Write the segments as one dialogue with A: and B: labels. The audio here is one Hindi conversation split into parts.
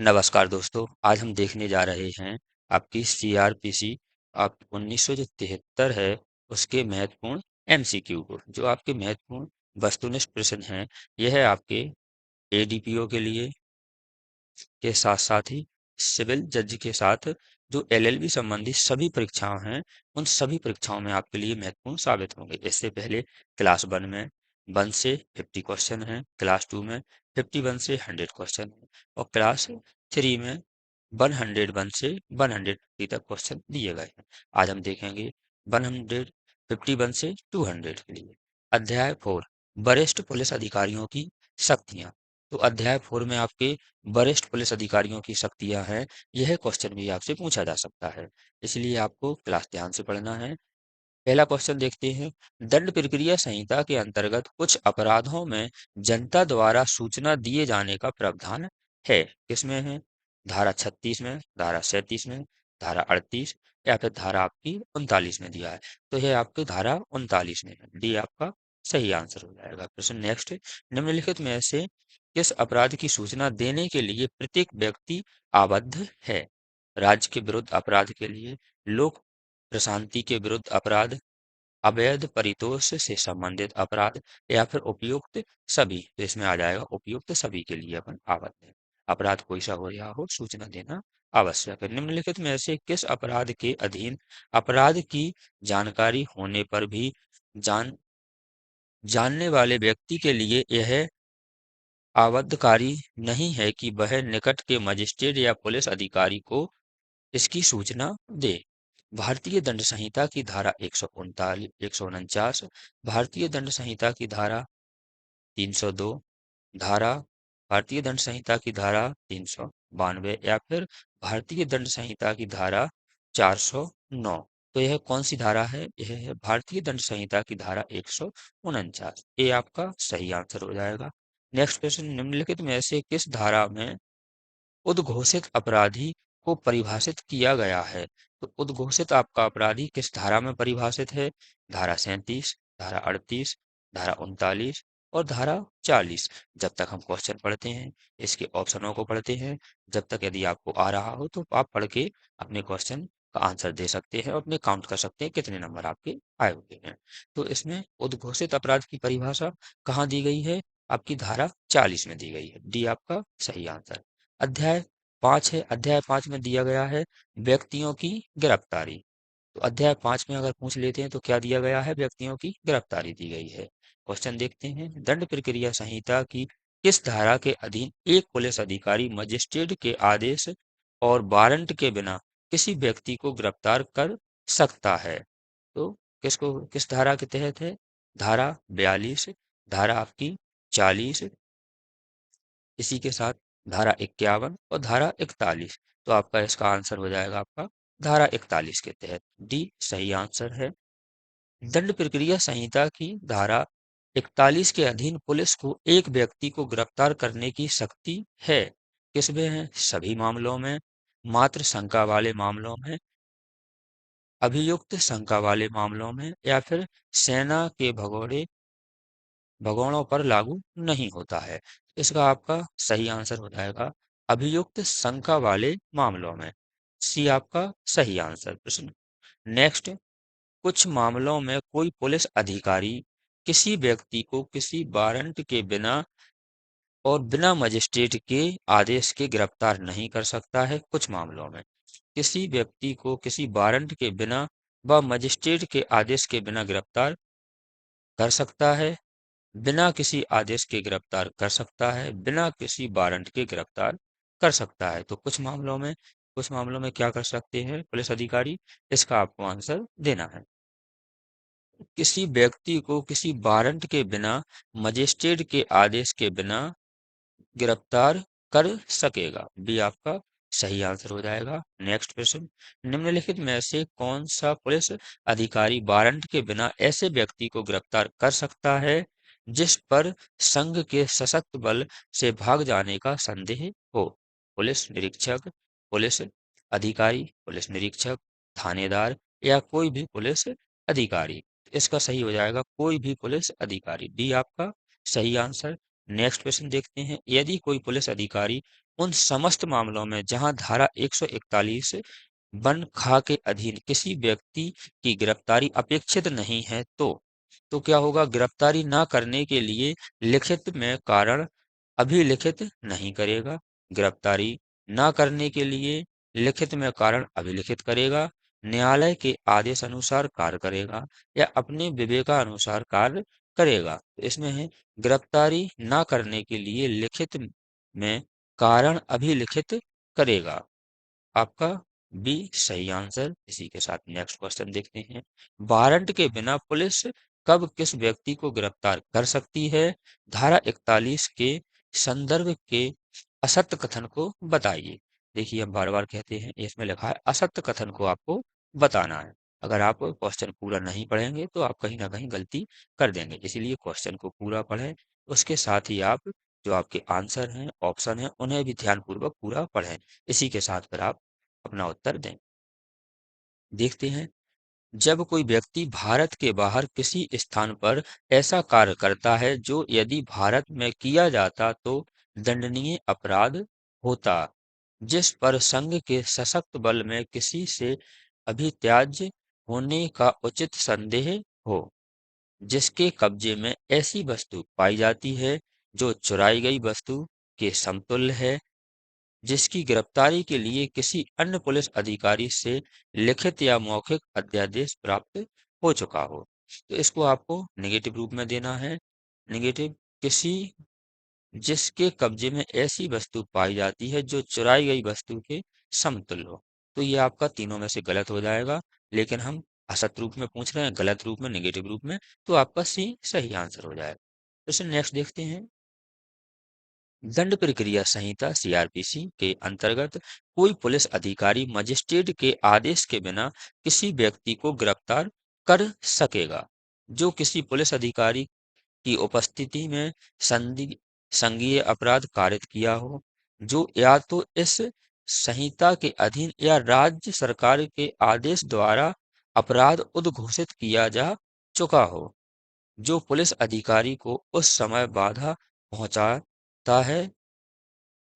A: नमस्कार दोस्तों, आज हम देखने जा रहे हैं आपकी सीआरपीसी आप 1973 है उसके महत्वपूर्ण एमसीक्यू को। जो आपके महत्वपूर्ण वस्तुनिष्ठ प्रश्न हैं, यह है आपके एडीपीओ के लिए के साथ साथ ही सिविल जज के साथ जो एलएलबी संबंधी सभी परीक्षाएं हैं, उन सभी परीक्षाओं में आपके लिए महत्वपूर्ण साबित होंगे। इससे पहले क्लास 1 में 1 से 50 क्वेश्चन हैं, क्लास 2 में 51 से 100 क्वेश्चन हैं और क्लास 3 में 101 से 150 तक क्वेश्चन दिए गए हैं। आज हम देखेंगे 151 से 200 के लिए। अध्याय 4 वरिष्ठ पुलिस अधिकारियों की शक्तियां। तो अध्याय 4 में आपके वरिष्ठ पुलिस अधिकारियों की शक्तियां हैं। यह क्वेश्चन भी आपसे पूछा जा सकता है, इसलिए आपको क्लास ध्यान से पढ़ना है। पहला क्वेश्चन देखते हैं। दंड प्रक्रिया संहिता के अंतर्गत कुछ अपराधों में जनता द्वारा सूचना दिए जाने का प्रावधान है। किसमें है? धारा 36 में, धारा 37 में, धारा 38 या फिर धारा आपकी 39 में दिया है। तो यह आपकी धारा 39 में है। डी आपका सही आंसर हो जाएगा। प्रश्न नेक्स्ट। निम्नलिखित में से किस अपराध की सूचना देने के लिए प्रत्येक व्यक्ति आबद्ध है? राज्य के विरुद्ध अपराध के लिए, लोक प्रशांति के विरुद्ध अपराध, अवैध परितोष से संबंधित अपराध या फिर उपयुक्त सभी। तो इसमें आ जाएगा उपयुक्त सभी के लिए अपन आबद्ध है। अपराध कोई सा हो रहा हो, सूचना देना आवश्यक है। निम्नलिखित में से किस अपराध के अधीन अपराध की जानकारी होने पर भी जानने वाले व्यक्ति के लिए यह आबद्धकारी नहीं है कि वह निकट के मजिस्ट्रेट या पुलिस अधिकारी को इसकी सूचना दे? भारतीय दंड संहिता की धारा 149, भारतीय दंड संहिता की धारा 302, धारा भारतीय दंड संहिता की धारा 392 या फिर भारतीय दंड संहिता की धारा 409। तो यह कौन सी धारा है? यह है भारतीय दंड संहिता की धारा 149। ये आपका सही आंसर हो जाएगा। Next question. निम्नलिखित में से किस धारा में उद्घोषित अपराधी को परिभाषित किया गया है? तो उद्घोषित आपका अपराधी किस धारा में परिभाषित है? धारा 37, धारा 38, धारा 39 और धारा 40। जब तक हम क्वेश्चन पढ़ते हैं, इसके ऑप्शनों को पढ़ते हैं, जब तक यदि आपको आ रहा हो तो आप पढ़ के अपने क्वेश्चन का आंसर दे सकते हैं और अपने काउंट कर सकते हैं कितने नंबर आपके आए हुए हैं। तो इसमें उद्घोषित अपराध की परिभाषा कहाँ दी गई है? आपकी धारा 40 में दी गई है। डी आपका सही आंसर। अध्याय 5 है। अध्याय 5 में दिया गया है व्यक्तियों की गिरफ्तारी। तो अध्याय 5 में अगर पूछ लेते हैं तो क्या दिया गया है? व्यक्तियों की गिरफ्तारी दी गई है। क्वेश्चन देखते हैं। दंड प्रक्रिया संहिता की किस धारा के अधीन एक पुलिस अधिकारी मजिस्ट्रेट के आदेश और वारंट के बिना किसी व्यक्ति को गिरफ्तार कर सकता है? तो किस धारा के तहत है? धारा 42, धारा आपकी 40, इसी के साथ धारा 51 और धारा 41। तो आपका इसका आंसर हो जाएगा आपका धारा 41 के तहत। डी सही आंसर है। दंड प्रक्रिया संहिता की धारा 41 के अधीन पुलिस को एक व्यक्ति को गिरफ्तार करने की शक्ति है। किसमें है? सभी मामलों में, मात्र शंका वाले मामलों में, अभियुक्त शंका वाले मामलों में या फिर सेना के भगोड़ों पर लागू नहीं होता है। इसका आपका सही आंसर हो जाएगा अभियुक्त शंका वाले मामलों में। सी आपका सही आंसर। प्रश्न नेक्स्ट। कुछ मामलों में कोई पुलिस अधिकारी किसी व्यक्ति को किसी वारंट के बिना और बिना मजिस्ट्रेट के आदेश के गिरफ्तार नहीं कर सकता है। कुछ मामलों में किसी व्यक्ति को किसी वारंट के बिना व मजिस्ट्रेट के आदेश के बिना गिरफ्तार कर सकता है, बिना किसी आदेश के गिरफ्तार कर सकता है, बिना किसी वारंट के गिरफ्तार कर सकता है। तो कुछ मामलों में क्या कर सकते हैं पुलिस अधिकारी? इसका आपको आंसर देना है। किसी व्यक्ति को किसी वारंट के बिना, मजिस्ट्रेट के आदेश के बिना गिरफ्तार कर सकेगा। बी आपका सही आंसर हो जाएगा। नेक्स्ट प्रश्न। निम्नलिखित में से कौन सा पुलिस अधिकारी वारंट के बिना ऐसे व्यक्ति को गिरफ्तार कर सकता है जिस पर संघ के सशस्त्र बल से भाग जाने का संदेह हो? पुलिस निरीक्षक, पुलिस अधिकारी, पुलिस निरीक्षक, थानेदार या कोई भी पुलिस अधिकारी। इसका सही हो जाएगा कोई भी पुलिस अधिकारी। डी आपका सही आंसर। नेक्स्ट प्रश्न देखते हैं, यदि कोई पुलिस अधिकारी उन समस्त मामलों में जहां धारा 141 वन खा के अधीन किसी व्यक्ति की गिरफ्तारी अपेक्षित नहीं है तो क्या होगा, गिरफ्तारी ना करने के लिए लिखित में कारण अभिलिखित नहीं करेगा। गिरफ्तारी ना करने के लिए लिखित में कारण अभिलिखित करेगा, न्यायालय के आदेश अनुसार कार्य करेगा या अपने विवेकानुसार कार्य करेगा। तो इसमें है गिरफ्तारी ना करने के लिए लिखित में कारण अभिलिखित करेगा। आपका बी सही आंसर। इसी के साथ नेक्स्ट क्वेश्चन देखते हैं, वारंट के बिना पुलिस कब किस व्यक्ति को गिरफ्तार कर सकती है? धारा 41 के संदर्भ के असत्य कथन को बताइए। देखिए हम बार बार कहते हैं, इसमें लिखा है असत्य कथन को आपको बताना है। अगर आप क्वेश्चन पूरा नहीं पढ़ेंगे तो आप कहीं ना कहीं गलती कर देंगे, इसीलिए क्वेश्चन को पूरा पढ़ें। उसके साथ ही आप जो आपके आंसर हैं, ऑप्शन हैं, उन्हें भी ध्यानपूर्वक पूरा पढ़ें। इसी के साथ फिर आप अपना उत्तर दें। देखते हैं, जब कोई व्यक्ति भारत के बाहर किसी स्थान पर ऐसा कार्य करता है जो यदि भारत में किया जाता तो दंडनीय अपराध होता, जिस पर संघ के सशक्त बल में किसी से अभित्याज्य होने का उचित संदेह हो, जिसके कब्जे में ऐसी वस्तु पाई जाती है जो चुराई गई वस्तु के समतुल्य है, जिसकी गिरफ्तारी के लिए किसी अन्य पुलिस अधिकारी से लिखित या मौखिक अध्यादेश प्राप्त हो चुका हो। तो इसको आपको नेगेटिव रूप में देना है। नेगेटिव, किसी जिसके कब्जे में ऐसी वस्तु पाई जाती है जो चुराई गई वस्तु के समतुल्य हो। तो ये आपका तीनों में से गलत हो जाएगा, लेकिन हम असत रूप में पूछ रहे हैं, गलत रूप में, नेगेटिव रूप में, तो आपका सी सही आंसर हो जाएगा। तो नेक्स्ट देखते हैं, दंड प्रक्रिया संहिता सीआरपीसी के अंतर्गत कोई पुलिस अधिकारी मजिस्ट्रेट के आदेश के बिना किसी व्यक्ति को गिरफ्तार कर सकेगा जो किसी पुलिस अधिकारी की उपस्थिति में संदि संज्ञेय अपराध कारित किया हो, जो या तो इस संहिता के अधीन या राज्य सरकार के आदेश द्वारा अपराध उद्घोषित किया जा चुका हो, जो पुलिस अधिकारी को उस समय बाधा पहुंचाता है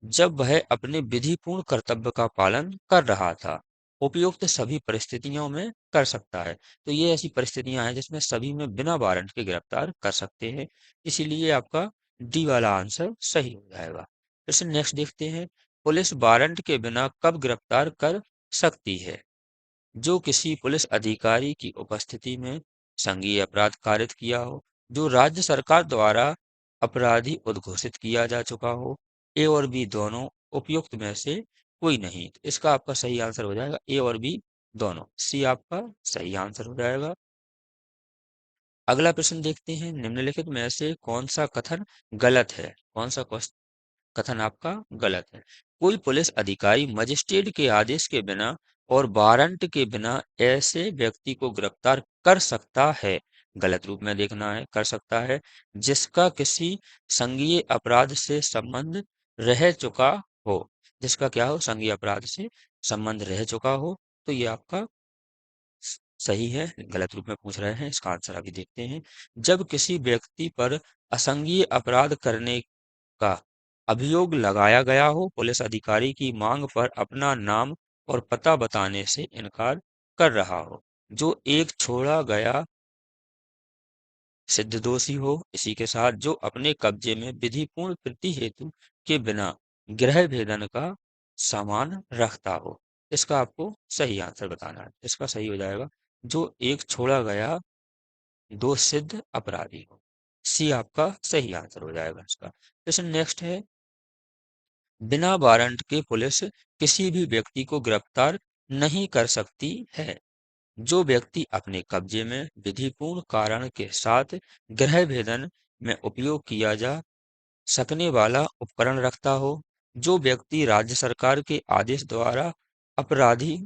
A: जब वह अपने विधिपूर्ण कर्तव्य का पालन कर रहा था। उपयुक्त सभी परिस्थितियों में कर सकता है। तो ये ऐसी परिस्थितियां हैं जिसमें सभी में बिना वारंट के गिरफ्तार कर सकते हैं। इसीलिए आपका डी वाला आंसर सही हो जाएगा। फिर नेक्स्ट देखते हैं, पुलिस वारंट के बिना कब गिरफ्तार कर सकती है? जो किसी पुलिस अधिकारी की उपस्थिति में संज्ञेय अपराध कारित किया हो, जो राज्य सरकार द्वारा अपराधी उद्घोषित किया जा चुका हो, ए और बी दोनों, उपयुक्त में से कोई नहीं। तो इसका आपका सही आंसर हो जाएगा ए और बी दोनों, सी आपका सही आंसर हो जाएगा। अगला प्रश्न देखते हैं, निम्नलिखित में से कौन सा कथन गलत है? कौन सा कथन आपका गलत है? कोई पुलिस अधिकारी मजिस्ट्रेट के आदेश के बिना और वारंट के बिना ऐसे व्यक्ति को गिरफ्तार कर सकता है, गलत रूप में देखना है, कर सकता है, जिसका किसी संज्ञेय अपराध से संबंध रह चुका हो। जिसका क्या हो? संज्ञेय अपराध से संबंध रह चुका हो। तो ये आपका सही है, गलत रूप में पूछ रहे हैं, इसका आंसर अभी देखते हैं। जब किसी व्यक्ति पर असंज्ञेय अपराध करने का अभियोग लगाया गया हो, पुलिस अधिकारी की मांग पर अपना नाम और पता बताने से इनकार कर रहा हो, जो एक छोड़ा गया सिद्ध दोषी हो, इसी के साथ जो अपने कब्जे में विधिपूर्ण प्रीति हेतु के बिना गृह भेदन का सामान रखता हो। इसका आपको सही आंसर बताना है। इसका सही हो जाएगा जो एक छोड़ा गया दो सिद्ध अपराधी हो, सी आपका सही आंसर हो जाएगा इसका। क्वेश्चन नेक्स्ट है, बिना वारंट के पुलिस किसी भी व्यक्ति को गिरफ्तार नहीं कर सकती है जो व्यक्ति अपने कब्जे में विधिपूर्ण कारण के साथ गृह भेदन में उपयोग किया जा सकने वाला उपकरण रखता हो, जो व्यक्ति राज्य सरकार के आदेश द्वारा अपराधी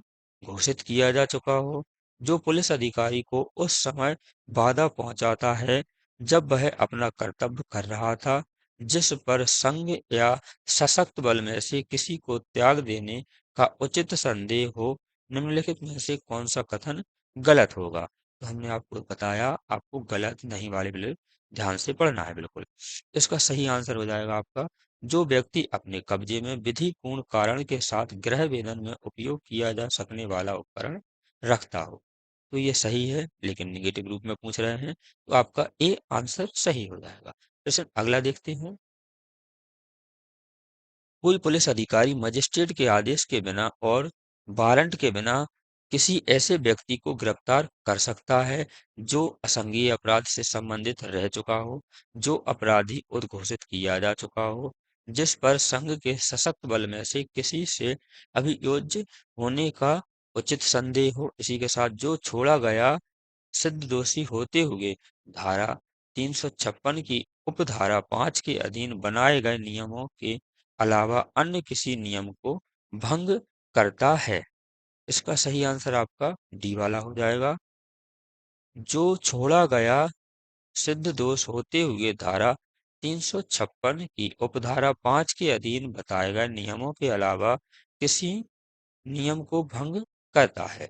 A: घोषित किया जा चुका हो, जो पुलिस अधिकारी को उस समय बाधा पहुंचाता है जब वह अपना कर्तव्य कर रहा था, जिस पर संघ या सशक्त बल में से किसी को त्याग देने का उचित संदेह हो। निम्नलिखित में से कौन सा कथन गलत होगा? तो हमने आपको बताया, आपको गलत नहीं वाले ध्यान से पढ़ना है बिल्कुल। इसका सही आंसर हो जाएगा आपका, जो व्यक्ति अपने कब्जे में विधिपूर्ण कारण के साथ गृह वेधन में उपयोग किया जा सकने वाला उपकरण रखता हो। तो ये सही है, लेकिन निगेटिव रूप में पूछ रहे हैं, तो आपका ए आंसर सही हो जाएगा। प्रश्न अगला देखते हैं। कोई पुलिस अधिकारी मजिस्ट्रेट के आदेश के बिना और वारंट के बिना किसी ऐसे व्यक्ति को गिरफ्तार कर सकता है जो असंज्ञेय अपराध से संबंधित रह चुका हो, जो अपराधी उद्घोषित किया जा चुका हो, जिस पर संघ के सशक्त बल में से किसी से अभियोज्य होने का उचित संदेह हो, इसी के साथ जो छोड़ा गया सिद्ध दोषी होते हुए धारा 356 की उपधारा 5 के अधीन बनाए गए नियमों के अलावा अन्य किसी नियम को भंग करता है। इसका सही आंसर आपका डी वाला हो जाएगा। जो छोड़ा गया सिद्ध दोष होते हुए धारा 356 की उपधारा 5 के अधीन बताए गए नियमों के अलावा किसी नियम को भंग करता है।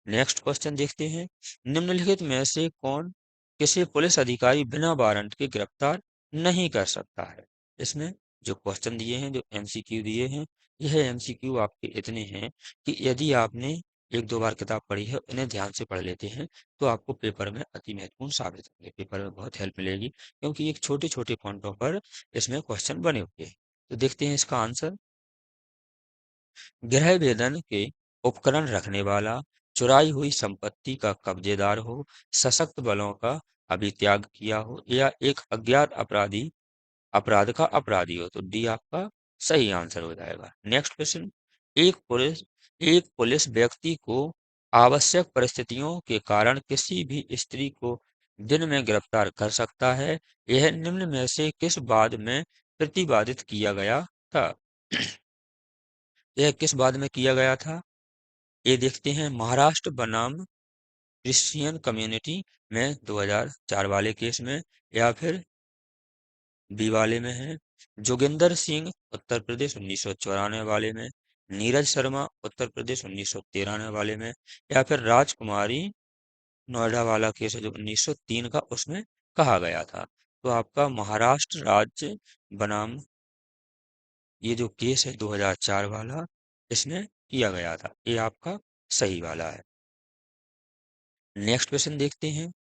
A: नेक्स्ट क्वेश्चन देखते हैं। निम्नलिखित में से कौन किसी पुलिस अधिकारी बिना वारंट के गिरफ्तार नहीं कर सकता है? इसमें जो क्वेश्चन दिए हैं, जो एमसीक्यू दिए हैं, यह एमसीक्यू आपके इतने हैं कि यदि आपने एक दो बार किताब पढ़ी है, इन्हें ध्यान से पढ़ लेते हैं, तो आपको पेपर में अति महत्वपूर्ण साबित होंगे। पेपर में बहुत हेल्प मिलेगी, क्योंकि एक छोटे छोटे पॉइंटों पर इसमें क्वेश्चन बने हुए हैं। तो देखते हैं इसका आंसर। गृह वेधन के उपकरण रखने वाला, चुराई हुई संपत्ति का कब्जेदार हो, सशक्त बलों का अभित्याग किया हो, या एक अज्ञात अपराधी अपराध का अपराधी हो। तो डी आपका सही आंसर हो जाएगा। Next question. एक पुलिस एक पुलिस व्यक्ति को आवश्यक परिस्थितियों के कारण किसी भी स्त्री को दिन में गिरफ्तार कर सकता है। यह निम्न में से किस बाद में प्रतिपादित किया गया था? यह किस बाद में किया गया था? ये देखते हैं। महाराष्ट्र बनाम क्रिश्चियन कम्युनिटी में 2004 वाले केस में, या फिर बी वाले में है जोगिंदर सिंह उत्तर प्रदेश 1994 वाले में, नीरज शर्मा उत्तर प्रदेश 1993 वाले में, या फिर राजकुमारी नोएडा वाला केस है जो 1903 का, उसमें कहा गया था। तो आपका महाराष्ट्र राज्य बनाम ये जो केस है 2004 वाला, इसमें किया गया था। ये आपका सही वाला है। नेक्स्ट क्वेश्चन देखते हैं।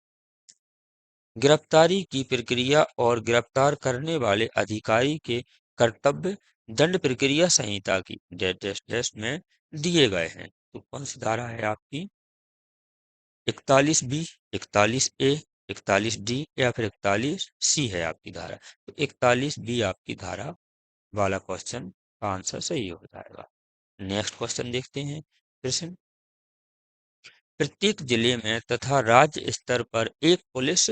A: गिरफ्तारी की प्रक्रिया और गिरफ्तार करने वाले अधिकारी के कर्तव्य दंड प्रक्रिया संहिता की डैश डैश डैश में दिए गए हैं। तो कौन सी धारा है आपकी? 41 बी, 41 ए, 41 डी, या फिर 41 सी है आपकी धारा। तो 41 बी आपकी धारा वाला क्वेश्चन का आंसर सही हो जाएगा। नेक्स्ट क्वेश्चन देखते हैं। प्रश्न। प्रत्येक जिले में तथा राज्य स्तर पर एक पुलिस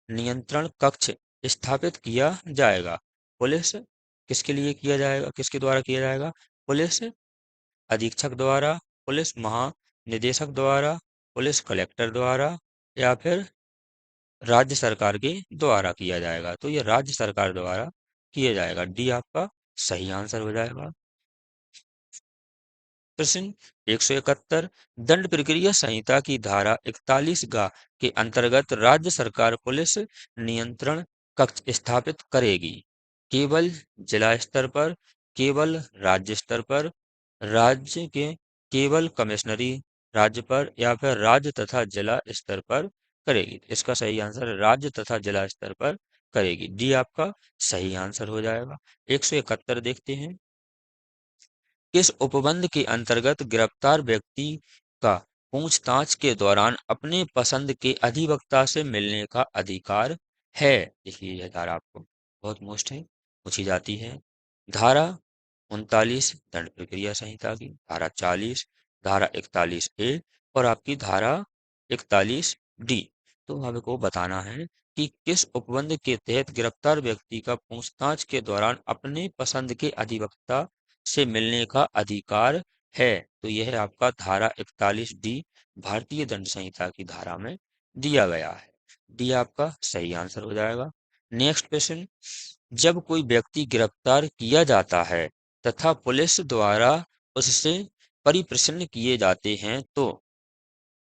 A: नियंत्रण कक्ष स्थापित किया जाएगा। पुलिस किसके लिए किया जाएगा, किसके द्वारा किया जाएगा? पुलिस अधीक्षक द्वारा, पुलिस महानिदेशक द्वारा, पुलिस कलेक्टर द्वारा, या फिर राज्य सरकार के द्वारा किया जाएगा। तो ये राज्य सरकार द्वारा किया जाएगा। डी आपका सही आंसर हो जाएगा। प्रश्न 171। दंड प्रक्रिया संहिता की धारा 41 के अंतर्गत राज्य सरकार पुलिस नियंत्रण कक्ष स्थापित करेगी। केवल जिला स्तर पर, केवल राज्य स्तर पर, राज्य के केवल कमिश्नरी राज्य पर, या फिर राज्य तथा जिला स्तर पर करेगी। इसका सही आंसर राज्य तथा जिला स्तर पर करेगी। डी आपका सही आंसर हो जाएगा। 171 देखते हैं। किस उपबंध के अंतर्गत गिरफ्तार व्यक्ति का पूछताछ के दौरान अपने पसंद के अधिवक्ता से मिलने का अधिकार है? देखिए यह धारा आपको बहुत मोस्ट है, पूछी जाती है। धारा 39 दंड प्रक्रिया संहिता की, धारा 40, धारा 41 ए, और आपकी धारा 41 डी। तो हमको बताना है कि किस उपबंध के तहत गिरफ्तार व्यक्ति का पूछताछ के दौरान अपने पसंद के अधिवक्ता से मिलने का अधिकार है। तो यह है आपका धारा 41 डी भारतीय दंड संहिता की धारा में दिया गया है। डी आपका सही आंसर हो जाएगा। Next question. जब कोई व्यक्ति गिरफ्तार किया जाता है तथा पुलिस द्वारा उससे परिप्रश्न किए जाते हैं, तो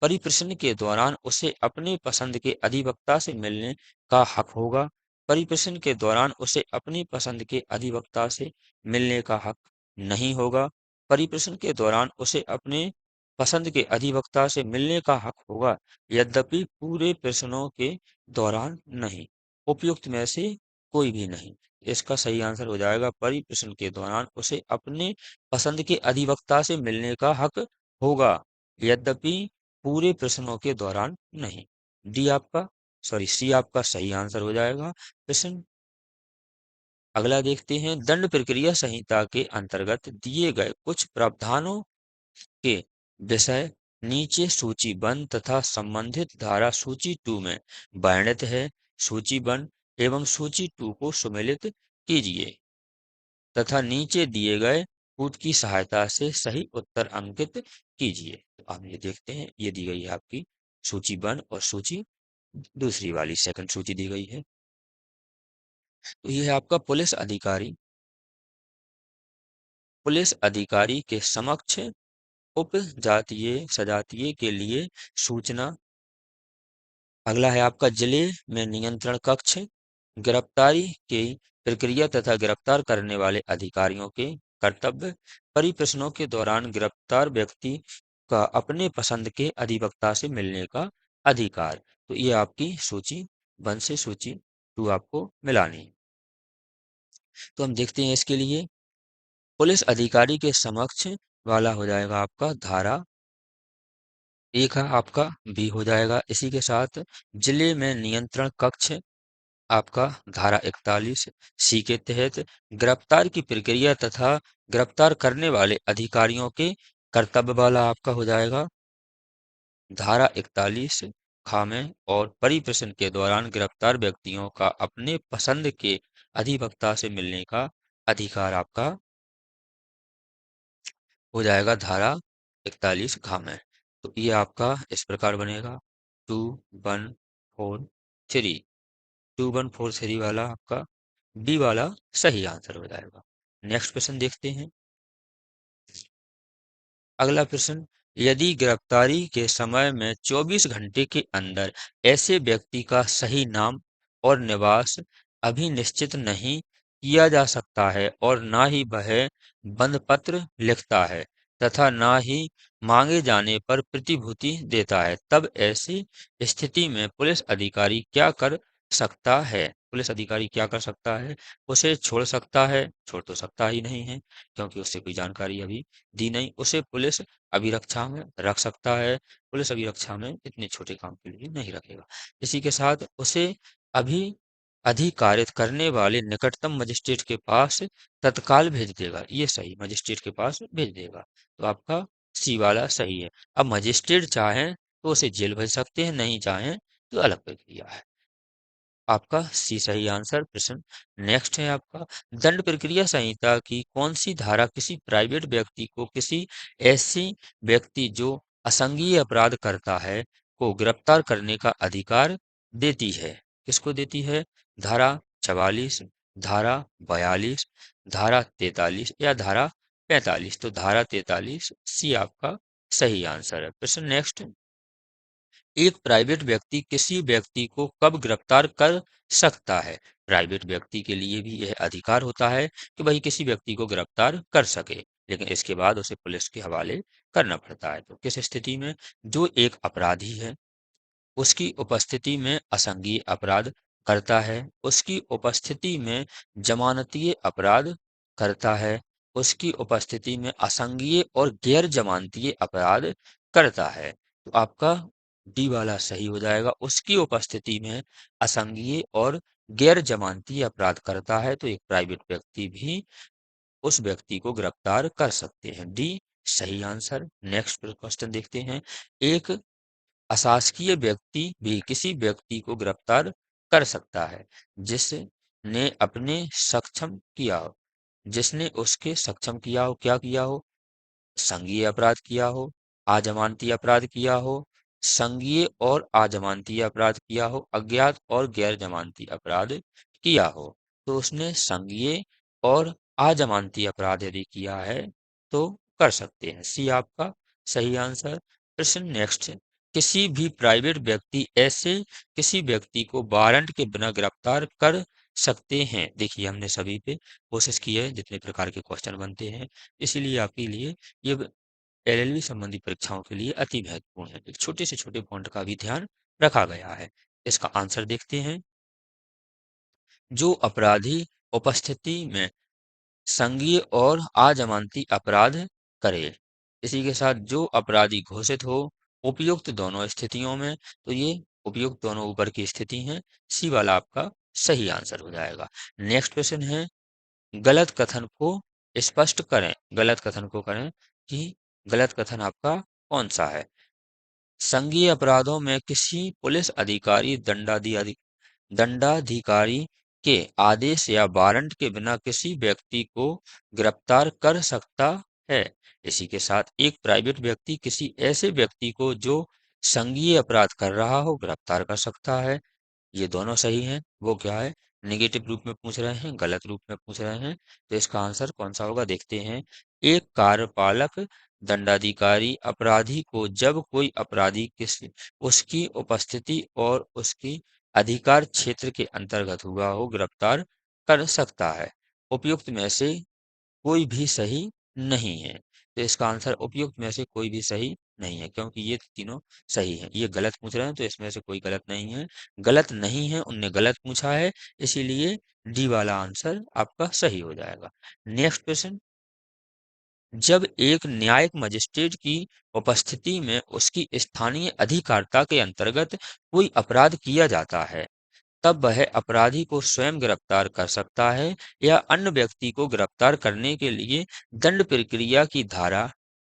A: परिप्रश्न के दौरान उसे अपने पसंद के अधिवक्ता से मिलने का हक होगा। परिप्रश्न के दौरान उसे अपनी पसंद के अधिवक्ता से मिलने का हक नहीं होगा। परिप्रश्न के दौरान उसे अपने पसंद के अधिवक्ता से मिलने का हक होगा, यद्यपि पूरे प्रश्नों के दौरान नहीं। उपयुक्त में से कोई भी नहीं। इसका सही आंसर हो जाएगा परिप्रश्न के दौरान उसे अपने पसंद के अधिवक्ता से मिलने का हक होगा, यद्यपि पूरे प्रश्नों के दौरान नहीं। डी आपका सॉरी सी आपका सही आंसर हो जाएगा। प्रश्न अगला देखते हैं, दंड प्रक्रिया संहिता के अंतर्गत दिए गए कुछ प्रावधानों के विषय नीचे सूचीबद्ध तथा संबंधित धारा सूची 2 में वर्णित है। सूची 1 एवं सूची 2 को सुमेलित कीजिए तथा नीचे दिए गए कूट की सहायता से सही उत्तर अंकित कीजिए। तो आप ये देखते हैं, ये दी गई है आपकी सूची 1 और सूची दूसरी वाली सेकंड सूची दी गई है। तो ये है आपका पुलिस अधिकारी के समक्ष उप जातीय सजातीय के लिए सूचना। अगला है आपका जिले में नियंत्रण कक्ष, गिरफ्तारी की प्रक्रिया तथा गिरफ्तार करने वाले अधिकारियों के कर्तव्य। परिप्रश्नों के दौरान गिरफ्तार व्यक्ति का अपने पसंद के अधिवक्ता से मिलने का अधिकार। तो ये आपकी सूची 1 से सूची 2 आपको मिलानी है। तो हम देखते हैं इसके लिए, पुलिस अधिकारी के समक्ष वाला हो जाएगा आपका धारा 1 है, आपका बी हो जाएगा। इसी के साथ जिले में नियंत्रण कक्ष आपका धारा 41 सी के तहत गिरफ्तार की प्रक्रिया तथा गिरफ्तार करने वाले अधिकारियों के कर्तव्य वाला आपका हो जाएगा धारा 41 खामे। और परिप्रश्न के दौरान गिरफ्तार व्यक्तियों का अपने पसंद के अधिवक्ता से मिलने का अधिकार आपका हो जाएगा धारा 41 खामे। तो ये आपका इस प्रकार बनेगा 2143 2143 वाला आपका बी वाला सही आंसर हो जाएगा। नेक्स्ट प्रश्न देखते हैं। अगला प्रश्न, यदि गिरफ्तारी के समय में 24 घंटे के अंदर ऐसे व्यक्ति का सही नाम और निवास अभी निश्चित नहीं किया जा सकता है और ना ही वह बंद पत्र लिखता है तथा ना ही मांगे जाने पर प्रतिभूति देता है, तब ऐसी स्थिति में पुलिस अधिकारी क्या कर सकता है? पुलिस अधिकारी क्या कर सकता है? उसे छोड़ सकता है? छोड़ तो सकता ही नहीं है, क्योंकि उससे कोई जानकारी अभी दी नहीं। उसे पुलिस अभिरक्षा में रख सकता है। पुलिस अभिरक्षा में इतने छोटे काम के लिए नहीं रखेगा। इसी के साथ उसे अभी अधिकारित करने वाले निकटतम मजिस्ट्रेट के पास तत्काल भेज देगा। ये सही, मजिस्ट्रेट के पास भेज देगा। तो आपका सी वाला सही है। अब मजिस्ट्रेट चाहें तो उसे जेल भेज सकते हैं, नहीं चाहें तो अलग प्रक्रिया है। आपका सी सही आंसर। प्रश्न नेक्स्ट है आपका, दंड प्रक्रिया संहिता की कौन सी धारा किसी प्राइवेट व्यक्ति को किसी ऐसी व्यक्ति जो असंज्ञेय अपराध करता है को गिरफ्तार करने का अधिकार देती है? किसको देती है? धारा 44, धारा 42, धारा 43 या धारा 45? तो धारा 43 सी आपका सही आंसर है। प्रश्न नेक्स्ट, एक प्राइवेट व्यक्ति किसी व्यक्ति को कब गिरफ्तार कर सकता है? प्राइवेट व्यक्ति के लिए भी यह अधिकार होता है कि वही किसी व्यक्ति को गिरफ्तार कर सके, लेकिन इसके बाद उसे पुलिस के हवाले करना पड़ता है। तो किस स्थिति में? जो एक अपराधी है उसकी उपस्थिति में असंज्ञेय अपराध करता है, उसकी उपस्थिति में जमानतीय अपराध करता है, उसकी उपस्थिति में असंज्ञेय और गैर जमानतीय अपराध करता है। तो आपका डी वाला सही हो जाएगा। उसकी उपस्थिति में असंज्ञेय और गैर जमानतीय अपराध करता है तो एक प्राइवेट व्यक्ति भी उस व्यक्ति को गिरफ्तार कर सकते हैं। डी सही आंसर। नेक्स्ट क्वेश्चन देखते हैं। एक अशासकीय व्यक्ति भी किसी व्यक्ति को गिरफ्तार कर सकता है जिसने अपने सक्षम किया हो, जिसने उसके सक्षम किया हो, क्या किया हो? संज्ञेय अपराध किया हो, अजमानती अपराध किया हो, संज्ञेय और अजमानती अपराध किया हो, अज्ञात और गैर जमानती अपराध किया हो। तो उसने संज्ञेय और अजमानती अपराध यदि किया है तो कर सकते हैं। सी आपका सही आंसर। प्रश्न नेक्स्ट, किसी भी प्राइवेट व्यक्ति ऐसे किसी व्यक्ति को वारंट के बिना गिरफ्तार कर सकते हैं। देखिए हमने सभी पे कोशिश की है जितने प्रकार के क्वेश्चन बनते हैं, इसीलिए आपके लिए ये एलएलबी संबंधी परीक्षाओं के लिए अति महत्वपूर्ण है। एक छोटे से छोटे पॉइंट का भी ध्यान रखा गया है। इसका आंसर देखते हैं। जो अपराधी उपस्थिति में संज्ञेय और अजमानती अपराध करे। इसी के साथ जो अपराधी घोषित हो उपयुक्त दोनों स्थितियों में, तो ये उपयुक्त दोनों ऊपर की स्थिति हैं, सी वाला आपका सही आंसर हो जाएगा। नेक्स्ट क्वेश्चन है, गलत कथन को स्पष्ट करें। गलत कथन को करें कि गलत कथन आपका कौन सा है। संज्ञेय अपराधों में किसी पुलिस अधिकारी दंडाधिकारी के आदेश या वारंट के बिना किसी व्यक्ति को गिरफ्तार कर सकता है। इसी के साथ एक प्राइवेट व्यक्ति किसी ऐसे व्यक्ति को जो संज्ञेय अपराध कर रहा हो गिरफ्तार कर सकता है। ये दोनों सही हैं। वो क्या है, नेगेटिव रूप में पूछ रहे हैं, गलत रूप में पूछ रहे हैं, तो इसका आंसर कौन सा होगा देखते हैं। एक कार्यपालक दंडाधिकारी अपराधी को जब कोई अपराधी किसी उसकी उपस्थिति और उसकी अधिकार क्षेत्र के अंतर्गत हुआ हो गिरफ्तार कर सकता है। उपयुक्त में से कोई भी सही नहीं है। तो इसका आंसर उपयुक्त में से कोई भी सही नहीं है, क्योंकि ये तीनों सही हैं। ये गलत पूछ रहे हैं तो इसमें से कोई गलत नहीं है। गलत नहीं है, उनने गलत पूछा है, इसीलिए डी वाला आंसर आपका सही हो जाएगा। नेक्स्ट क्वेश्चन, जब एक न्यायिक मजिस्ट्रेट की उपस्थिति में उसकी स्थानीय अधिकारिता के अंतर्गत कोई अपराध किया जाता है, तब वह अपराधी को स्वयं गिरफ्तार कर सकता है या अन्य व्यक्ति को गिरफ्तार करने के लिए दंड प्रक्रिया की धारा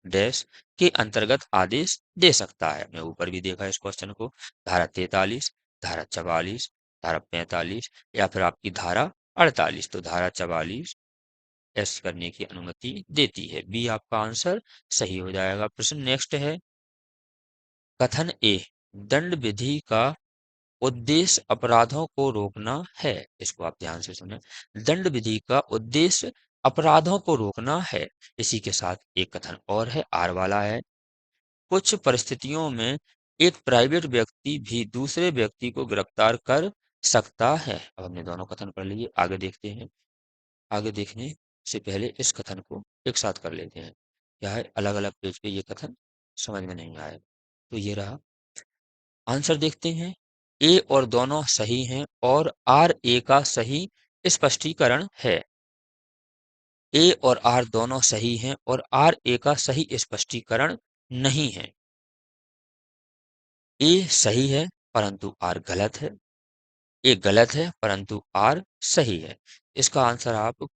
A: डैश के अंतर्गत आदेश दे सकता है। मैं ऊपर भी देखा इस क्वेश्चन को, धारा 43, धारा 44, धारा 45 या फिर आपकी धारा 48। तो धारा 44 एस करने की अनुमति देती है। बी आपका आंसर सही हो जाएगा। प्रश्न नेक्स्ट है, कथन ए, दंड विधि का उद्देश्य अपराधों को रोकना है। इसको आप ध्यान से सुने। दंड विधि का उद्देश्य अपराधों को रोकना है। इसी के साथ एक कथन और है, आर वाला है, कुछ परिस्थितियों में एक प्राइवेट व्यक्ति भी दूसरे व्यक्ति को गिरफ्तार कर सकता है। अब हमने दोनों कथन पढ़ लिए, आगे देखते हैं। आगे देखने से पहले इस कथन को एक साथ कर लेते हैं। क्या है, अलग अलग पेज पे ये कथन समझ में नहीं आए, तो ये रहा। आंसर देखते हैं। ए और दोनों सही हैं और आर ए का सही स्पष्टीकरण है। ए और आर दोनों सही हैं और आर ए का सही स्पष्टीकरण नहीं है। ए सही है परंतु आर गलत है। ए गलत है परंतु आर सही है। इसका आंसर आप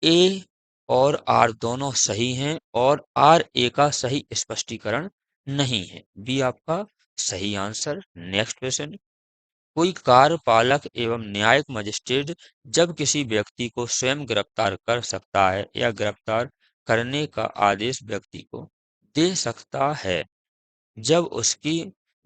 A: ए और आर दोनों सही हैं और आर ए का सही स्पष्टीकरण नहीं है। बी आपका सही आंसर। नेक्स्ट क्वेश्चन, कोई कार्यपालक एवं न्यायिक मजिस्ट्रेट जब किसी व्यक्ति को स्वयं गिरफ्तार कर सकता है या गिरफ्तार करने का आदेश व्यक्ति को दे सकता है जब उसकी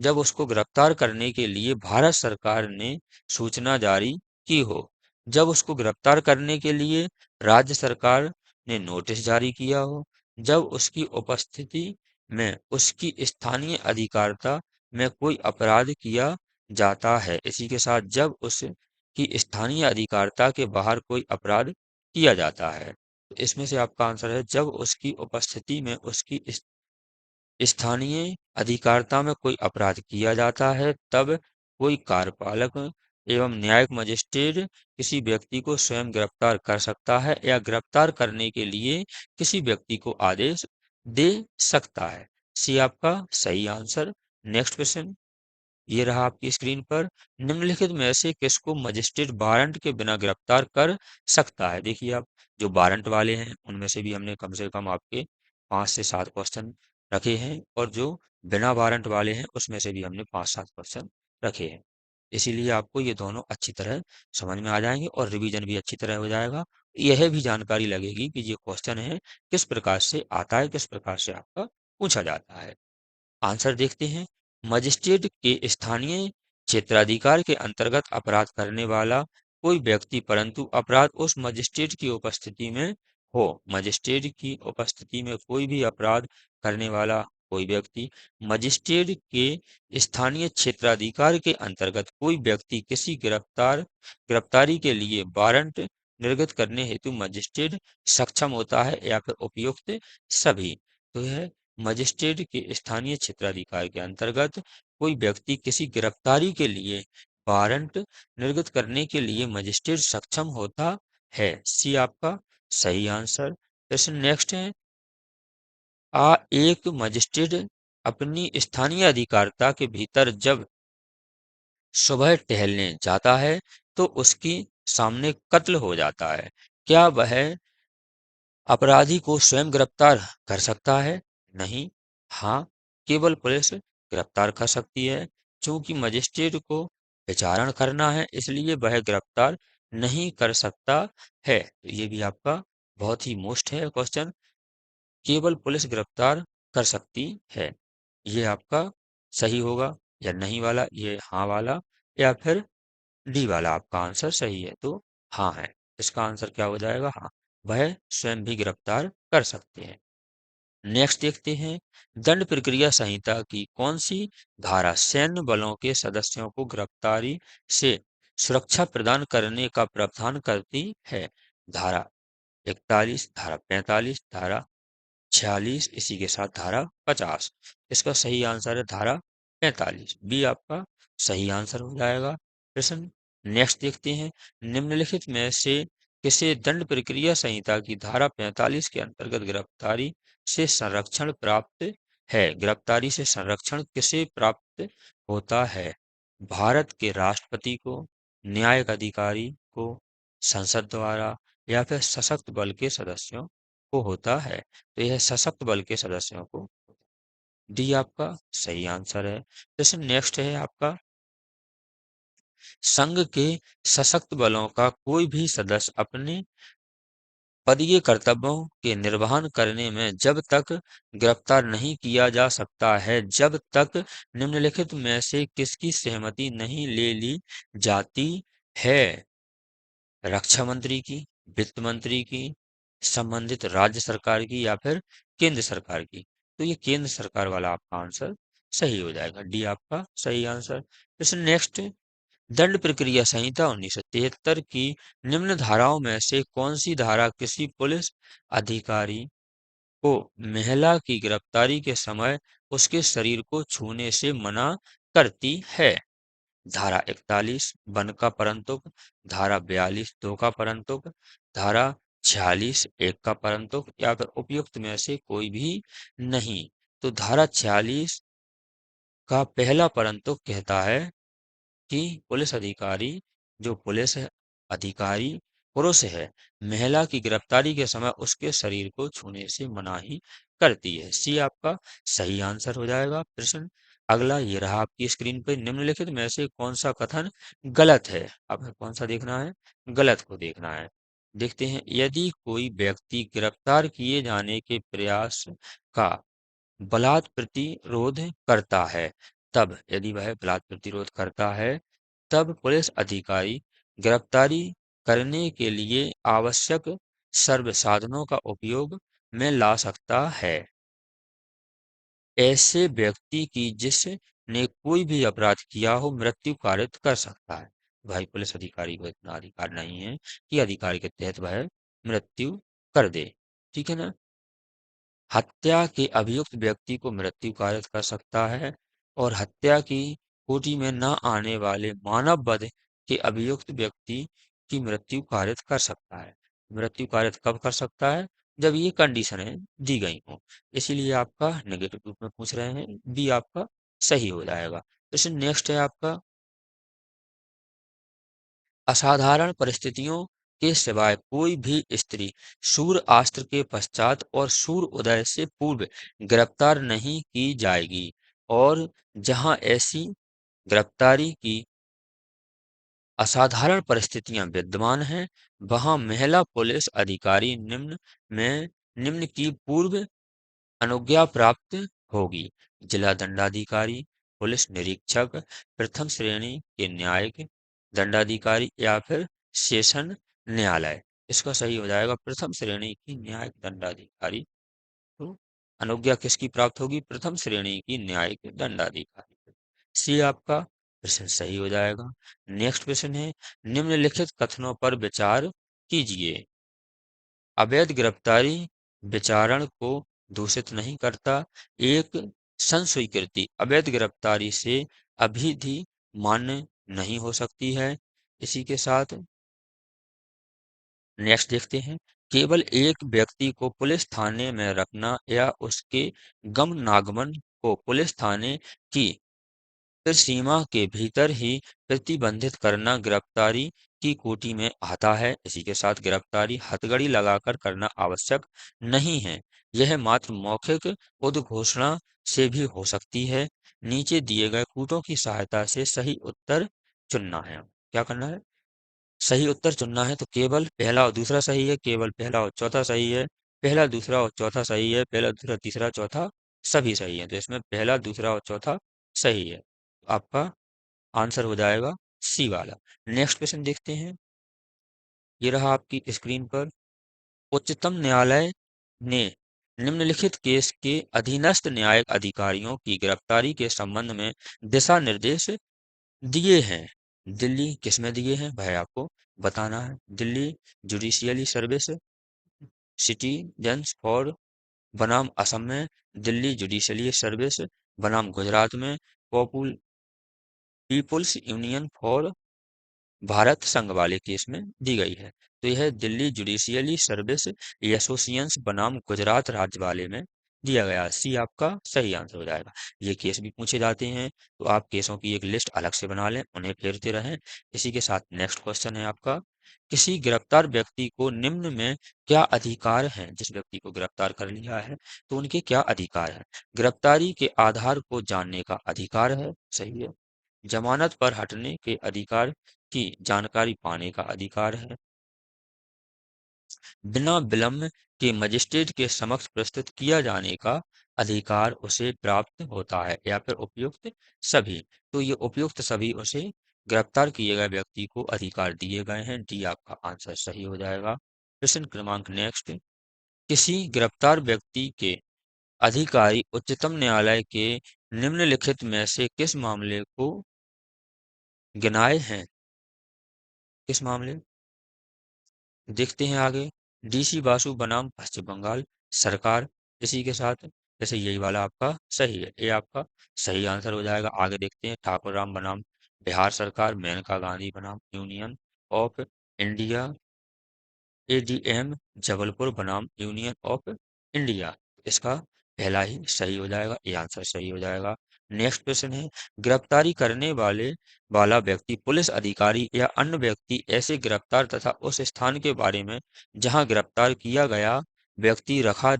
A: जब उसको गिरफ्तार करने के लिए भारत सरकार ने सूचना जारी की हो। जब उसको गिरफ्तार करने के लिए राज्य सरकार ने नोटिस जारी किया हो। जब उसकी उपस्थिति में उसकी स्थानीय अधिकारिता में कोई अपराध किया जाता है। इसी के साथ जब उसकी स्थानीय अधिकारिता के बाहर कोई अपराध किया जाता है। तो इसमें से आपका आंसर है, जब उसकी उपस्थिति में उसकी स्थानीय अधिकारिता में कोई अपराध किया जाता है तब कोई कार्यपालक एवं न्यायिक मजिस्ट्रेट किसी व्यक्ति को स्वयं गिरफ्तार कर सकता है या गिरफ्तार करने के लिए किसी व्यक्ति को आदेश दे सकता है। सी आपका सही आंसर। नेक्स्ट क्वेश्चन, ये रहा आपकी स्क्रीन पर, निम्नलिखित में से किसको मजिस्ट्रेट वारंट के बिना गिरफ्तार कर सकता है। देखिए आप, जो वारंट वाले हैं उनमें से भी हमने कम से कम आपके 5 से 7 क्वेश्चन रखे हैं और जो बिना वारंट वाले हैं उसमें से भी हमने 5-7 क्वेश्चन रखे हैं। इसीलिए आपको ये दोनों अच्छी तरह समझ में आ जाएंगे और रिवीजन भी अच्छी तरह हो जाएगा। यह भी जानकारी लगेगी कि ये क्वेश्चन है किस प्रकार से आता है, किस प्रकार से आपका पूछा जाता है। आंसर देखते हैं। मजिस्ट्रेट के स्थानीय क्षेत्राधिकार के अंतर्गत अपराध करने वाला कोई व्यक्ति, परंतु अपराध उस मजिस्ट्रेट की उपस्थिति में हो। मजिस्ट्रेट की उपस्थिति में कोई भी अपराध करने वाला कोई व्यक्ति मजिस्ट्रेट के स्थानीय क्षेत्राधिकार के अंतर्गत कोई व्यक्ति किसी गिरफ्तारी के लिए वारंट निर्गत करने हेतु मजिस्ट्रेट सक्षम होता है या फिर उपयुक्त सभी। तो यह मजिस्ट्रेट के स्थानीय क्षेत्राधिकार के अंतर्गत कोई व्यक्ति किसी गिरफ्तारी के लिए वारंट निर्गत करने के लिए मजिस्ट्रेट सक्षम होता है। सी आपका सही आंसर। प्रश्न नेक्स्ट है, एक मजिस्ट्रेट अपनी स्थानीय अधिकारिता के भीतर जब सुबह टहलने जाता है तो उसके सामने कत्ल हो जाता है, क्या वह अपराधी को स्वयं गिरफ्तार कर सकता है? नहीं। हाँ, केवल पुलिस गिरफ्तार कर सकती है। चूंकि मजिस्ट्रेट को विचारण करना है, इसलिए वह गिरफ्तार नहीं कर सकता है। तो ये भी आपका बहुत ही मोस्ट है क्वेश्चन। केवल पुलिस गिरफ्तार कर सकती है। ये आपका सही होगा या नहीं वाला, ये हाँ वाला, या फिर डी वाला आपका आंसर सही है। तो हाँ है, इसका आंसर क्या हो जाएगा? हाँ, वह स्वयं भी गिरफ्तार कर सकते हैं। नेक्स्ट देखते हैं, दंड प्रक्रिया संहिता की कौन सी धारा सैन्य बलों के सदस्यों को गिरफ्तारी से सुरक्षा प्रदान करने का प्रावधान करती है? धारा 41, धारा 45, धारा 46, इसी के साथ धारा 50। इसका सही आंसर है धारा 45, बी आपका सही आंसर हो जाएगा। प्रश्न नेक्स्ट देखते हैं, निम्नलिखित में से किसे दंड प्रक्रिया संहिता की धारा 45 के अंतर्गत गिरफ्तारी से संरक्षण प्राप्त है? गिरफ्तारी से संरक्षण किसे प्राप्त होता है? भारत के राष्ट्रपति को, न्यायिक अधिकारी को, संसद द्वारा, या फिर सशस्त्र बल के सदस्यों को होता है? तो यह सशक्त बल के सदस्यों को। डी आपका सही आंसर है। जैसे नेक्स्ट है आपका, संघ के सशक्त बलों का कोई भी सदस्य अपने पदीय कर्तव्यों के निर्वहन करने में जब तक गिरफ्तार नहीं किया जा सकता है, जब तक निम्नलिखित में से किसकी सहमति नहीं ले ली जाती है? रक्षा मंत्री की, वित्त मंत्री की, संबंधित राज्य सरकार की, या फिर केंद्र सरकार की? तो ये केंद्र सरकार वाला आपका आंसर सही हो जाएगा। डी आपका सही आंसर। प्रश्न नेक्स्ट, दंड प्रक्रिया संहिता 1973 की निम्न धाराओं में से कौन सी धारा किसी पुलिस अधिकारी को महिला की गिरफ्तारी के समय उसके शरीर को छूने से मना करती है? धारा 41 वन का परंतुक, धारा 42 दो का परंतुक, धारा 46 एक का परंतुक, या फिर उपयुक्त में से कोई भी नहीं? तो धारा 46 का पहला परंतुक कहता है कि पुलिस अधिकारी, जो पुलिस अधिकारी पुरुष है, महिला की गिरफ्तारी के समय उसके शरीर को छूने से मनाही करती है। सी आपका सही आंसर हो जाएगा। प्रश्न अगला ये रहा आपकी स्क्रीन पर, निम्नलिखित में से कौन सा कथन गलत है? अब कौन सा देखना है? गलत को देखना है। देखते हैं, यदि कोई व्यक्ति गिरफ्तार किए जाने के प्रयास का बलात् प्रतिरोध करता है, तब यदि वह बलात् प्रतिरोध करता है, तब पुलिस अधिकारी गिरफ्तारी करने के लिए आवश्यक सर्व साधनों का उपयोग में ला सकता है। ऐसे व्यक्ति की जिसने कोई भी अपराध किया हो मृत्यु कारित कर सकता है। भाई पुलिस अधिकारी को इतना अधिकार नहीं है कि अधिकार के तहत वह मृत्यु कर दे। ठीक है ना? हत्या के अभियुक्त व्यक्ति को मृत्यु कारित कर सकता है, और हत्या की कोटि में न आने वाले मानव वध के अभियुक्त व्यक्ति की मृत्यु कारित कर सकता है। मृत्यु कारित कब कर सकता है? जब ये कंडीशनें दी गई हों। इसीलिए आपका नेगेटिव रूप में पूछ रहे हैं, बी आपका सही हो जाएगा। तो नेक्स्ट है आपका, असाधारण परिस्थितियों के सिवाय कोई भी स्त्री सूर्यास्त के पश्चात और सूर्य उदय से पूर्व गिरफ्तार नहीं की जाएगी, और जहां ऐसी गिरफ्तारी की असाधारण परिस्थितियां विद्यमान हैं, वहां महिला पुलिस अधिकारी निम्न की पूर्व अनुज्ञा प्राप्त होगी। जिला दंडाधिकारी, पुलिस निरीक्षक, प्रथम श्रेणी के न्यायिक दंडाधिकारी, या फिर सेशन न्यायालय? इसका सही हो जाएगा प्रथम श्रेणी की न्यायिक दंडाधिकारी। तो अनुज्ञा किसकी प्राप्त होगी? प्रथम श्रेणी की न्यायिक दंडाधिकारी। सी आपका प्रश्न सही हो जाएगा। नेक्स्ट प्रश्न है, निम्नलिखित कथनों पर विचार कीजिए। अवैध गिरफ्तारी विचारण को दूषित नहीं करता। एक संस्वीकृति अवैध गिरफ्तारी से अभिधि मान्य नहीं हो सकती है। इसी के साथ नेक्स्ट देखते हैं, केवल एक व्यक्ति को पुलिस थाने में रखना या उसके गमनागमन को पुलिस थाने की फिर सीमा के भीतर ही प्रतिबंधित करना गिरफ्तारी की कोटि में आता है। इसी के साथ गिरफ्तारी हथकड़ी लगाकर करना आवश्यक नहीं है। यह मात्र मौखिक उद्घोषणा से भी हो सकती है। नीचे दिए गए कूटों की सहायता से सही उत्तर चुनना है। क्या करना है? सही उत्तर चुनना है। तो केवल पहला और दूसरा सही है, केवल पहला और चौथा सही है, पहला दूसरा और चौथा सही है, पहला दूसरा तीसरा चौथा सभी सही है। तो इसमें पहला दूसरा और चौथा सही है। आपका आंसर हो जाएगा सी वाला। नेक्स्ट क्वेश्चन देखते हैं। ये रहा आपकी स्क्रीन पर। उच्चतम न्यायालय ने निम्नलिखित केस के अधीनस्थ न्यायिक अधिकारियों की गिरफ्तारी के संबंध में दिशा निर्देश दिए हैं। दिल्ली किस में दिए हैं वह आपको बताना है। Delhi judicially service citizens for बनाम असम में, दिल्ली जुडिशियली सर्विस बनाम गुजरात में, पीपुल्स यूनियन फॉर भारत संघ वाले केस में दी गई है। तो यह दिल्ली जुडिशियली सर्विस एसोसिएशंस बनाम गुजरात राज्य वाले में दिया गया। सी आपका सही आंसर हो जाएगा। ये केस भी पूछे जाते हैं, तो आप केसों की एक लिस्ट अलग से बना लें, उन्हें फेरते रहें। इसी के साथ नेक्स्ट क्वेश्चन है आपका, किसी गिरफ्तार व्यक्ति को निम्न में क्या अधिकार हैं? जिस व्यक्ति को गिरफ्तार कर लिया है तो उनके क्या अधिकार हैं? गिरफ्तारी के आधार को जानने का अधिकार है, सही है। जमानत पर हटने के अधिकार की जानकारी पाने का अधिकार है। बिना विलम्ब के मजिस्ट्रेट के समक्ष प्रस्तुत किया जाने का अधिकार उसे प्राप्त होता है, या फिर उपयुक्त सभी। तो ये उपयुक्त सभी उसे गिरफ्तार किए गए व्यक्ति को अधिकार दिए गए हैं। डी आपका आंसर सही हो जाएगा। प्रश्न क्रमांक नेक्स्ट, किसी गिरफ्तार व्यक्ति के अधिकारी उच्चतम न्यायालय के निम्नलिखित में से किस मामले को गिनाए हैं? किस मामले? देखते हैं आगे। डीसी बासु बनाम पश्चिम बंगाल सरकार। इसी के साथ जैसे यही वाला आपका सही है, ये आपका सही आंसर हो जाएगा। आगे देखते हैं, ठाकुर राम बनाम बिहार सरकार, मेनका गांधी बनाम union of India, ADM Jabalpur बनाम यूनियन ऑफ इंडिया। इसका पहला ही सही हो जाएगा, ये आंसर सही हो जाएगा। नेक्स्ट क्वेश्चन है, गिरफ्तारी करने वाला व्यक्ति पुलिस अधिकारी या अन्य व्यक्ति ऐसे गिरफ्तार तथा उस स्थान के बारे में जहां गिरफ्तार किया गया व्यक्ति रखा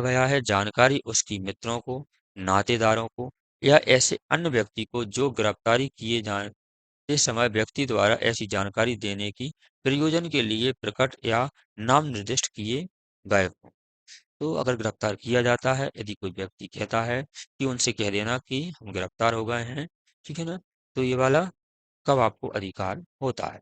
A: गया है जानकारी उसकी मित्रों को, नातेदारों को या ऐसे अन्य व्यक्ति को जो गिरफ्तारी किए जाते समय व्यक्ति द्वारा ऐसी जानकारी देने की प्रयोजन के लिए प्रकट या नाम निर्दिष्ट किए गए हों। तो अगर गिरफ्तार किया जाता है, यदि कोई व्यक्ति कहता है कि उनसे कह देना कि हम गिरफ्तार हो गए हैं, ठीक है ना, तो ये वाला कब आपको अधिकार होता है?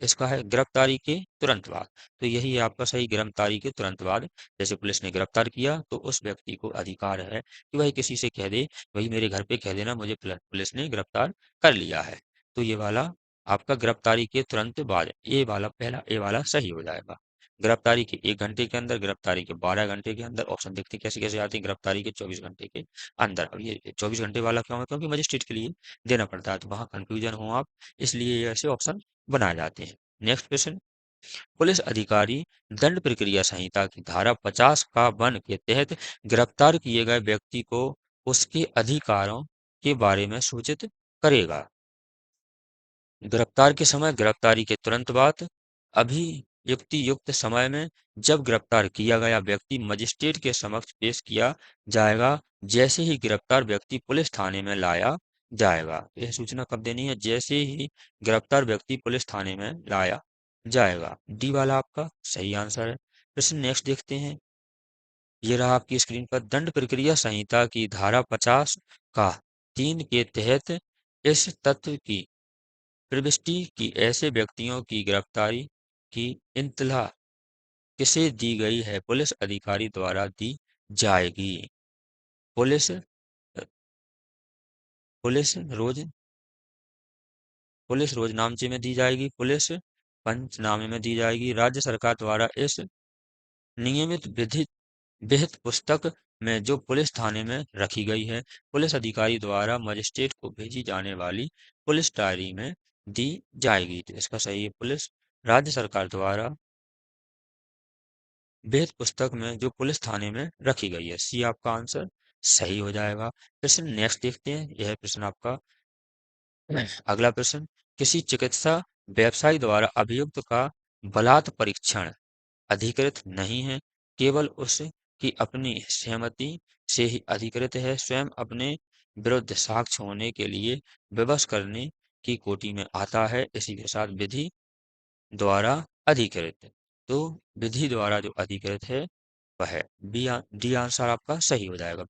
A: इसका है गिरफ्तारी के तुरंत बाद। तो यही है आपका सही, गिरफ्तारी के तुरंत बाद। जैसे पुलिस ने गिरफ्तार किया तो उस व्यक्ति को अधिकार है कि वह किसी से कह दे, वही मेरे घर पे कह देना मुझे पुलिस ने गिरफ्तार कर लिया है। तो ये वाला आपका गिरफ्तारी के तुरंत बाद, ये वाला पहला, ये वाला सही हो जाएगा। गिरफ्तारी के 1 घंटे के अंदर, गिरफ्तारी के 12 घंटे के अंदर, ऑप्शन देखते हैं कैसे कैसे आते हैं। गिरफ्तारी के 24 घंटे के अंदर। अब ये 24 घंटे वाला क्यों है? क्योंकि मजिस्ट्रेट के लिए देना पड़ता है, तो वहां कंफ्यूजन हो आप, इसलिए ये ऐसे ऑप्शन बनाए जाते हैं। नेक्स्ट क्वेश्चन, पुलिस अधिकारी दंड प्रक्रिया संहिता की धारा 50 का वन के तहत गिरफ्तार किए गए व्यक्ति को उसके अधिकारों के बारे में सूचित करेगा। गिरफ्तार के समय, गिरफ्तारी के तुरंत बाद, अभियुक्ति युक्त समय में, जब गिरफ्तार किया गया व्यक्ति मजिस्ट्रेट के समक्ष पेश किया जाएगा, जैसे ही गिरफ्तार व्यक्ति पुलिस थाने में लाया जाएगा। यह सूचना कब देनी है? जैसे ही गिरफ्तार व्यक्ति पुलिस थाने में लाया जाएगा। डी वाला आपका सही आंसर है। प्रश्न नेक्स्ट देखते हैं। ये रहा आपकी स्क्रीन पर, दंड प्रक्रिया संहिता की धारा 50 का 3 के तहत इस तथ्य की प्रविष्टि की ऐसे व्यक्तियों की गिरफ्तारी की इत्तला किसे दी गई है? पुलिस अधिकारी द्वारा दी जाएगी। पुलिस पुलिस रोज पुलिस रोजनामचे में दी जाएगी, पुलिस पंचनामे में दी जाएगी, राज्य सरकार द्वारा इस नियमित विधि विहित पुस्तक में जो पुलिस थाने में रखी गई है, पुलिस अधिकारी द्वारा मजिस्ट्रेट को भेजी जाने वाली पुलिस डायरी में दी जाएगी। तो इसका सही है पुलिस राज्य सरकार द्वारा विहित पुस्तक में जो पुलिस थाने में रखी गई है। सी आपका आंसर सही हो जाएगा। प्रश्न नेक्स्ट देखते हैं। यह प्रश्न आपका अगला प्रश्न, किसी चिकित्सा व्यवसायी द्वारा अभियुक्त का बलात् परीक्षण अधिकृत नहीं है, केवल उसकी अपनी सहमति से ही अधिकृत है, स्वयं अपने विरुद्ध साक्ष्य होने के लिए विवश करने की कोटि में आता है, इसी के साथ विधि द्वारा अधिकृत। तो विधि द्वारा जो अधिकृत है वह है डी आंसर आपका सही हो जाएगा।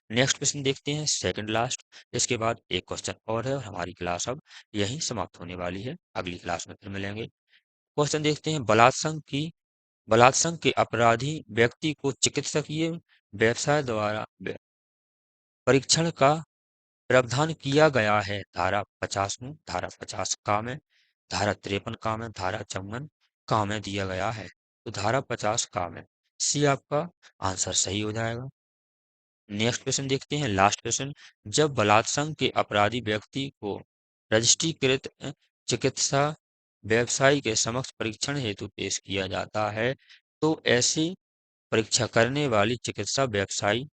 A: नेक्स्ट प्रश्न देखते हैं, सेकंड लास्ट। इसके बाद एक क्वेश्चन और है और हमारी क्लास अब यहीं समाप्त होने वाली है। अगली क्लास में फिर मिलेंगे। क्वेश्चन देखते हैं, बलात्संग के अपराधी व्यक्ति को चिकित्सकीय व्यवसाय द्वारा परीक्षण का प्रावधान किया गया है। धारा 50 में, धारा 50 का में, धारा 53 का में, धारा 54 का में दिया गया है। तो धारा 50 का में सी आपका आंसर सही हो जाएगा। नेक्स्ट क्वेश्चन देखते हैं, लास्ट क्वेश्चन, जब बलात्संग के अपराधी व्यक्ति को रजिस्ट्रीकृत चिकित्सा व्यवसायी के समक्ष परीक्षण हेतु पेश किया जाता है, तो ऐसी परीक्षा करने वाली चिकित्सा व्यवसायी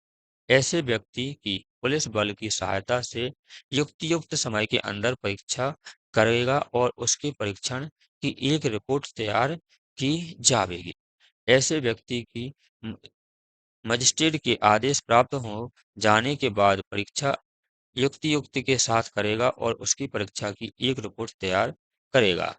A: ऐसे व्यक्ति की पुलिस बल की सहायता से युक्त समय के अंदर परीक्षा करेगा और उसके परीक्षण की एक रिपोर्ट तैयार की जाएगी। ऐसे व्यक्ति की मजिस्ट्रेट के आदेश प्राप्त हो जाने के बाद परीक्षा युक्त के साथ करेगा और उसकी परीक्षा की एक रिपोर्ट तैयार करेगा।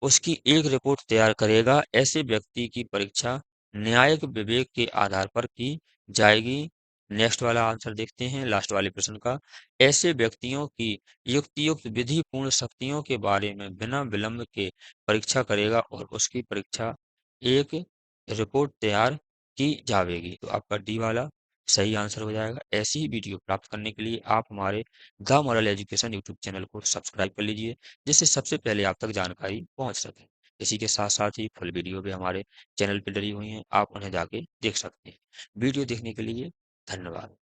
A: उसकी एक रिपोर्ट तैयार करेगा। ऐसे व्यक्ति की परीक्षा न्यायिक विवेक के आधार पर की जाएगी। नेक्स्ट वाला आंसर देखते हैं लास्ट वाले प्रश्न का। ऐसे व्यक्तियों की युक्त विधि पूर्ण शक्तियों के बारे में बिना विलंब के परीक्षा करेगा और उसकी परीक्षा एक रिपोर्ट तैयार की जाएगी। तो आपका डी वाला सही आंसर हो जाएगा। ऐसी ही वीडियो प्राप्त करने के लिए आप हमारे the moral education YouTube channel को सब्सक्राइब कर लीजिए, जिससे सबसे पहले आप तक जानकारी पहुंच सके। इसी के साथ साथ ही फुल वीडियो भी हमारे चैनल पे डली हुई हैं, आप उन्हें जाके देख सकते हैं। वीडियो देखने के लिए धन्यवाद।